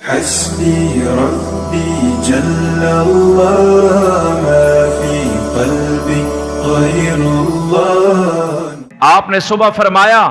حسبي ربي جل الله ما في قلبي غير الله۔ آپ نے صبح فرمایا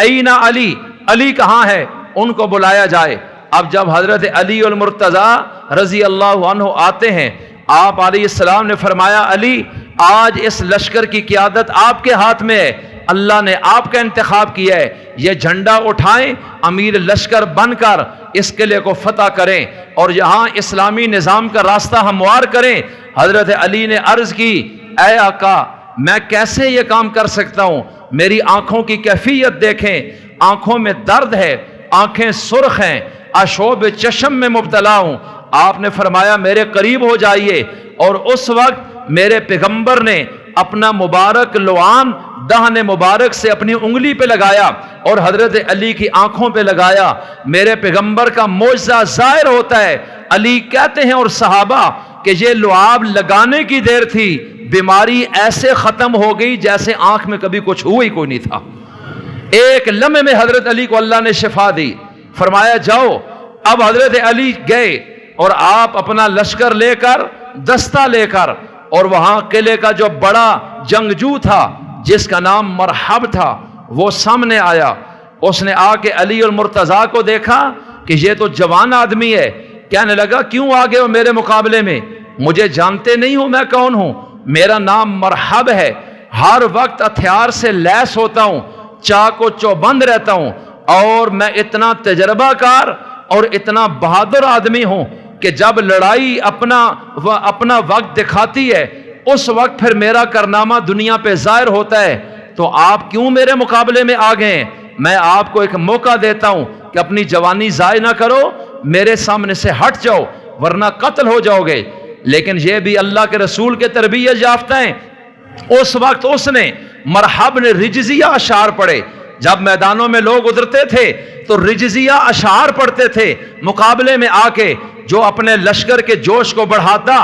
اینا علی، علی کہاں ہے، ان کو بلایا جائے۔ اب جب حضرت علی المرتضی رضی اللہ عنہ آتے ہیں، آپ علیہ السلام نے فرمایا علی آج اس لشکر کی قیادت آپ کے ہاتھ میں ہے، اللہ نے آپ کا انتخاب کیا ہے، یہ جھنڈا اٹھائیں، امیر لشکر بن کر اس قلعے کو فتح کریں اور یہاں اسلامی نظام کا راستہ ہموار کریں۔ حضرت علی نے عرض کی اے آقا میں کیسے یہ کام کر سکتا ہوں، میری آنکھوں کی کیفیت دیکھیں، آنکھوں میں درد ہے، آنکھیں سرخ ہیں، آشوب چشم میں مبتلا ہوں۔ آپ نے فرمایا میرے قریب ہو جائیے، اور اس وقت میرے پیغمبر نے اپنا مبارک لعان دہن مبارک سے اپنی انگلی پہ لگایا اور حضرت علی کی آنکھوں پہ لگایا۔ میرے پیغمبر کا معجزہ ظاہر ہوتا ہے۔ علی کہتے ہیں اور صحابہ کہ یہ لعاب لگانے کی دیر تھی، بیماری ایسے ختم ہو گئی جیسے آنکھ میں کبھی کچھ ہوا ہی کوئی نہیں تھا۔ ایک لمحے میں حضرت علی کو اللہ نے شفا دی، فرمایا جاؤ۔ اب حضرت علی گئے اور آپ اپنا لشکر لے کر، دستہ لے کر، اور وہاں قلعے کا جو بڑا جنگجو تھا جس کا نام مرحب تھا وہ سامنے آیا۔ اس نے آ کے علی المرتضی کو دیکھا کہ یہ تو جوان آدمی ہے، کہنے لگا کیوں آگے ہو میرے مقابلے میں، مجھے جانتے نہیں ہو میں کون ہوں، میرا نام مرحب ہے، ہر وقت ہتھیار سے لیس ہوتا ہوں، چاق و چوبند رہتا ہوں، اور میں اتنا تجربہ کار اور اتنا بہادر آدمی ہوں کہ جب لڑائی اپنا وقت دکھاتی ہے اس وقت پھر میرا کارنامہ دنیا پہ ظاہر ہوتا ہے۔ تو آپ کیوں میرے مقابلے میں آ گئے ہیں؟ میں آپ کو ایک موقع دیتا ہوں کہ اپنی جوانی ضائع نہ کرو، میرے سامنے سے ہٹ جاؤ ورنہ قتل ہو جاؤ گے۔ لیکن یہ بھی اللہ کے رسول کے تربیت یافتہ ہیں۔ اس وقت اس نے مرحب نے رجزیہ اشعار پڑھے، جب میدانوں میں لوگ اترتے تھے تو رجزیہ اشعار پڑھتے تھے مقابلے میں آ کے، جو اپنے لشکر کے جوش کو بڑھاتا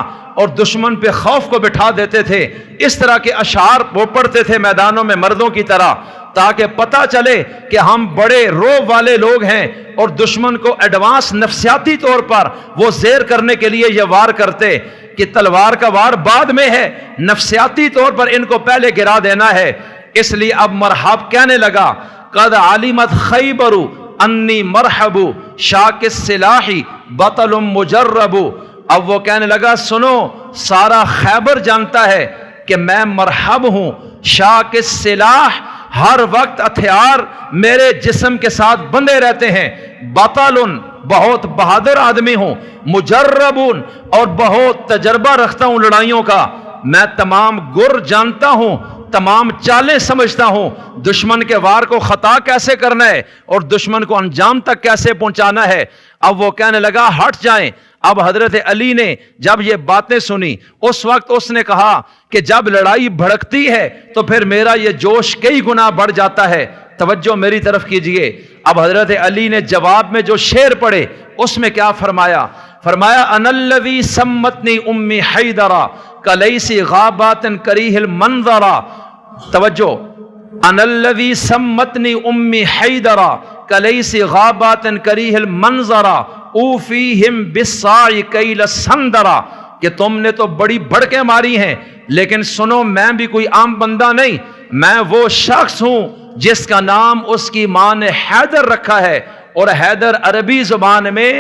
اور دشمن پہ خوف کو بٹھا دیتے تھے۔ اس طرح کے اشعار وہ پڑھتے تھے میدانوں میں مردوں کی طرح، تاکہ پتہ چلے کہ ہم بڑے روب والے لوگ ہیں، اور دشمن کو ایڈوانس نفسیاتی طور پر وہ زیر کرنے کے لیے یہ وار کرتے کہ تلوار کا وار بعد میں ہے، نفسیاتی طور پر ان کو پہلے گرا دینا ہے۔ اس لیے اب مرحب کہنے لگا قد علمت خیبر انی مرحب شاک السلاح بطل مجرب۔ اب وہ کہنے لگا سنو، سارا خیبر جانتا ہے کہ میں مرحب ہوں، شاک السلاح، ہر وقت ہتھیار میرے جسم کے ساتھ بندھے رہتے ہیں، بطل، بہت بہادر آدمی ہوں، مجرب، اور بہت تجربہ رکھتا ہوں لڑائیوں کا، میں تمام گر جانتا ہوں، تمام چالیں سمجھتا ہوں، دشمن کے وار کو خطا کیسے کرنا ہے اور دشمن کو انجام تک کیسے پہنچانا ہے۔ اب وہ کہنے لگا ہٹ جائیں۔ اب حضرت علی نے جب یہ باتیں سنی اس وقت اس نے کہا کہ جب لڑائی بھڑکتی ہے تو پھر میرا یہ جوش کئی گنا بڑھ جاتا ہے، توجہ میری طرف کیجئے۔ اب حضرت علی نے جواب میں جو شعر پڑھے اس میں کیا فرمایا؟ فرمایا انا الذی سمتنی امی حیدرا کلیس غابات کریہ المنظرا۔ توجہ، انا الذی سمتنی امی حیدرا کلیس غابات کریہ المنظرا اوفیہم بالصاع کیل السندرا، کہ تم نے تو بڑی بڑکیں ماری ہیں، لیکن سنو میں بھی کوئی عام بندہ نہیں، میں وہ شخص ہوں جس کا نام اس کی ماں نے حیدر رکھا ہے، اور حیدر عربی زبان میں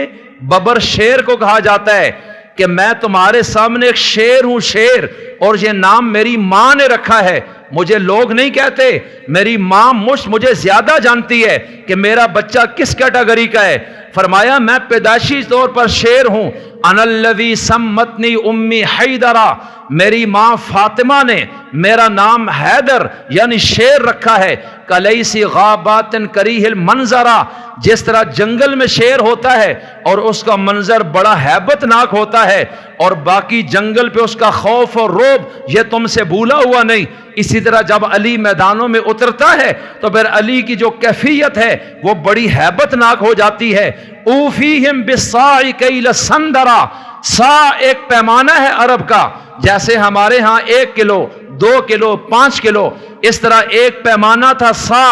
ببر شیر کو کہا جاتا ہے، کہ میں تمہارے سامنے ایک شیر ہوں، شیر، اور یہ نام میری ماں نے رکھا ہے، مجھے لوگ نہیں کہتے، میری ماں مجھے زیادہ جانتی ہے کہ میرا بچہ کس کیٹیگری کا ہے۔ فرمایا میں پیدائشی طور پر شیر ہوں، انا الذی سمتنی امی حیدرا، میری ماں فاطمہ نے میرا نام حیدر یعنی شیر رکھا ہے، کلیسی غابات کریہ المنظرا، جس طرح جنگل میں شیر ہوتا ہے اور اس کا منظر بڑا ہیبت ناک ہوتا ہے اور باقی جنگل پہ اس کا خوف اور روب یہ تم سے بھولا ہوا نہیں، اسی طرح جب علی میدانوں میں اترتا ہے تو پھر علی کی جو کیفیت ہے وہ بڑی ہیبت ناک ہو جاتی ہے۔ اوفیہم بالصاع کیل السندرا، سا ایک پیمانہ ہے عرب کا، جیسے ہمارے ہاں 1 کلو 2 کلو 5 کلو، اس طرح ایک پیمانہ تھا سا،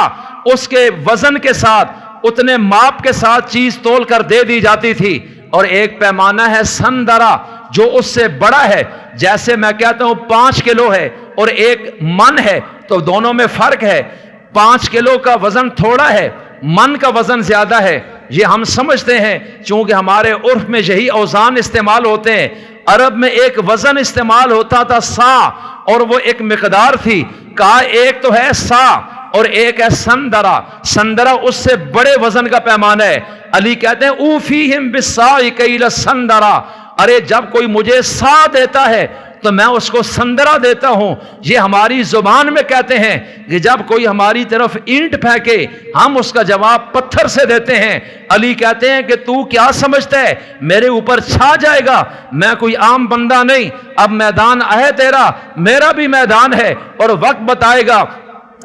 اس کے وزن کے ساتھ اتنے ماپ کے ساتھ چیز تول کر دے دی جاتی تھی۔ اور ایک پیمانہ ہے سندرا جو اس سے بڑا ہے. جیسے میں کہتا ہوں 5 کلو ہے اور ایک من ہے تو دونوں میں فرق ہے. 5 کلو کا وزن تھوڑا ہے, من کا وزن زیادہ ہے. یہ ہم سمجھتے ہیں چونکہ ہمارے عرف میں یہی اوزان استعمال ہوتے ہیں. عرب میں ایک وزن استعمال ہوتا تھا سا, اور وہ ایک مقدار تھی. کہا ایک تو ہے سا اور ایک ہے سندرا. سندرا اس سے بڑے وزن کا پیمانہ ہے. علی کہتے ہیں اوفیہم بالصاع کیل سندرا, ارے جب کوئی مجھے سا دیتا ہے تو میں اس کو سندرا دیتا ہوں. یہ ہماری زبان میں کہتے ہیں کہ جب کوئی ہماری طرف اینٹ پھینکے ہم اس کا جواب پتھر سے دیتے ہیں. علی کہتے ہیں کہ تو کیا سمجھتا ہے میرے اوپر چھا جائے گا؟ میں کوئی عام بندہ نہیں. اب میدان ہے تیرا, میرا بھی میدان ہے, اور وقت بتائے گا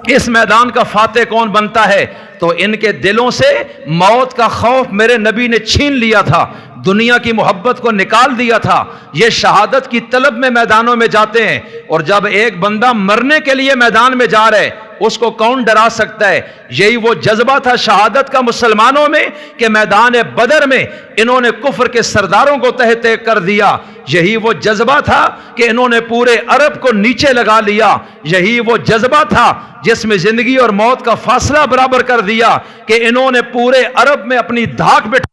اس میدان کا فاتح کون بنتا ہے. تو ان کے دلوں سے موت کا خوف میرے نبی نے چھین لیا تھا, دنیا کی محبت کو نکال دیا تھا. یہ شہادت کی طلب میں میدانوں میں جاتے ہیں, اور جب ایک بندہ مرنے کے لیے میدان میں جا رہے اس کو کون ڈرا سکتا ہے؟ یہی وہ جذبہ تھا شہادت کا مسلمانوں میں کہ میدان بدر میں انہوں نے کفر کے سرداروں کو تہ تہ کر دیا. یہی وہ جذبہ تھا کہ انہوں نے پورے عرب کو نیچے لگا لیا. یہی وہ جذبہ تھا جس میں زندگی اور موت کا فاصلہ برابر کر دیا کہ انہوں نے پورے عرب میں اپنی دھاک بٹھا.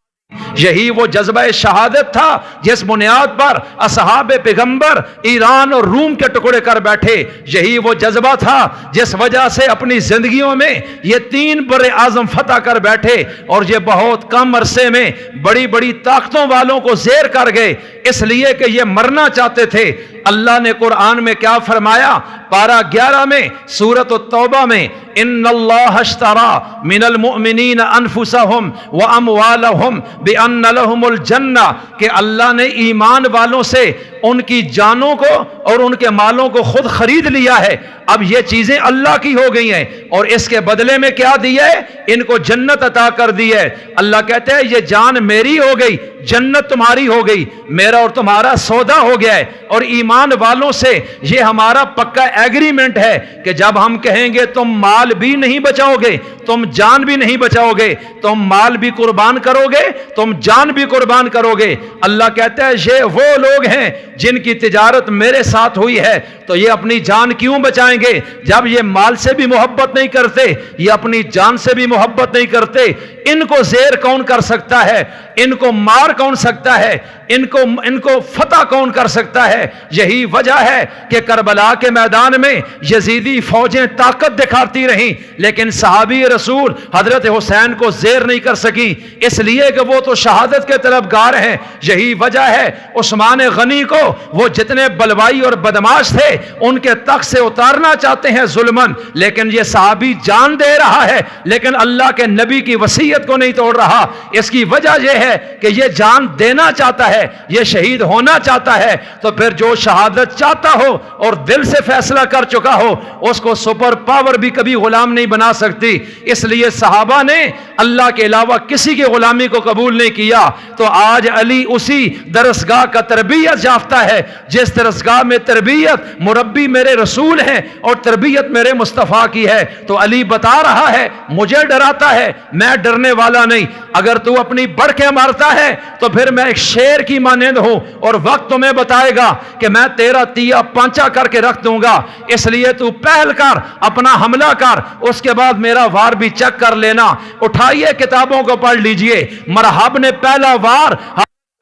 یہی وہ جذبہ شہادت تھا جس بنیاد پر اصحاب پیغمبر ایران اور روم کے ٹکڑے کر بیٹھے. یہی وہ جذبہ تھا جس وجہ سے اپنی زندگیوں میں یہ 3 بر اعظم فتح کر بیٹھے, اور یہ بہت کم عرصے میں بڑی بڑی طاقتوں والوں کو زیر کر گئے, اس لیے کہ یہ مرنا چاہتے تھے. اللہ نے قرآن میں کیا فرمایا؟ پارہ 11 میں سورۃ التوبہ میں, ان اللہ اشترى من المؤمنین انفسهم واموالهم بان لهم الجنہ, کہ اللہ نے ایمان والوں سے ان کی جانوں کو اور ان کے مالوں کو خود خرید لیا ہے. اب یہ چیزیں اللہ کی ہو گئی ہیں, اور اس کے بدلے میں کیا دیا ہے؟ ان کو جنت عطا کر دی ہے. اللہ کہتے ہیں یہ جان میری ہو گئی, جنت تمہاری ہو گئی, میرا اور تمہارا سودا ہو گیا ہے. اور ایمان والوں سے یہ ہمارا پکا ایگریمنٹ ہے کہ جب ہم کہیں گے تم مال بھی نہیں بچاؤ گے, تم جان بھی نہیں بچاؤ گے, تم مال بھی قربان کرو گے, تم جان بھی قربان کرو گے. اللہ کہتا ہے یہ وہ لوگ ہیں جن کی تجارت میرے ساتھ ہوئی ہے, تو یہ اپنی جان کیوں بچائیں گے جب یہ مال سے بھی محبت نہیں کرتے, یہ اپنی جان سے بھی محبت نہیں کرتے. ان کو زیر کون کر سکتا ہے؟ ان کو مار کون سکتا ہے؟ ان کو فتح کون کر سکتا ہے؟ یہی وجہ ہے کہ کربلا کے میدان میں یزیدی فوجیں طاقت دکھاتی رہیں, لیکن صحابی رسول حضرت حسین کو زیر نہیں کر سکی, اس لیے کہ وہ تو شہادت کے طلبگار ہیں. یہی وجہ ہے عثمان غنی کو وہ جتنے بلوائی اور بدماش تھے ان کے تخت سے اتارنا چاہتے ہیں ظلمن, لیکن یہ صحابی جان دے رہا ہے لیکن اللہ کے نبی کی وصیت کو نہیں توڑ رہا. اس کی وجہ یہ ہے کہ یہ جان دینا چاہتا ہے, یہ شہید ہونا چاہتا ہے. تو پھر جو شہادت چاہتا ہو اور دل سے فیصلہ کر چکا ہو اس کو سپر پاور بھی کبھی غلام نہیں بنا سکتی. اس لیے صحابہ نے اللہ کے علاوہ کسی کی غلامی کو قبول نہیں کیا. تو آج علی اسی درسگاہ کا تربیت یافتہ ہے جس درسگاہ میں تربیت مربی میرے رسول ہیں اور تربیت میرے مصطفیٰ کی ہے. تو علی بتا رہا ہے مجھے ڈراتا ہے, میں ڈرنے والا نہیں. اگر تو اپنی بڑھ کے مارتا ہے تو پھر میں ایک شیر کی مانند ہوں, اور وقت تمہیں بتائے گا کہ میں تیرا تیا پانچا کر کے رکھ دوں گا. اس لیے تو پہل کر, اپنا حملہ کر, اس کے بعد میرا وار بھی چیک کر لینا. اٹھائیے کتابوں کو پڑھ لیجئے. مرحب نے پہلا وار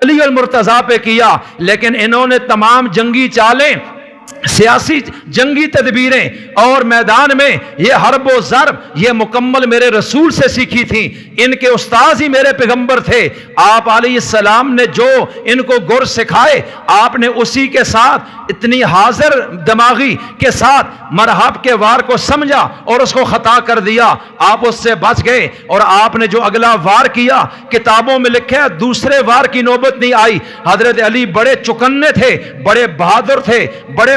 علی المرتضیٰ پہ کیا, لیکن انہوں نے تمام جنگی چالیں, سیاسی جنگی تدبیریں اور میدان میں یہ حرب و ضرب یہ مکمل میرے رسول سے سیکھی تھیں. ان کے استاذ ہی میرے پیغمبر تھے. آپ علیہ السلام نے جو ان کو گر سکھائے آپ نے اسی کے ساتھ اتنی حاضر دماغی کے ساتھ مرحب کے وار کو سمجھا اور اس کو خطا کر دیا. آپ اس سے بچ گئے اور آپ نے جو اگلا وار کیا کتابوں میں لکھا ہے دوسرے وار کی نوبت نہیں آئی. حضرت علی بڑے چکنے تھے, بڑے بہادر تھے, بڑے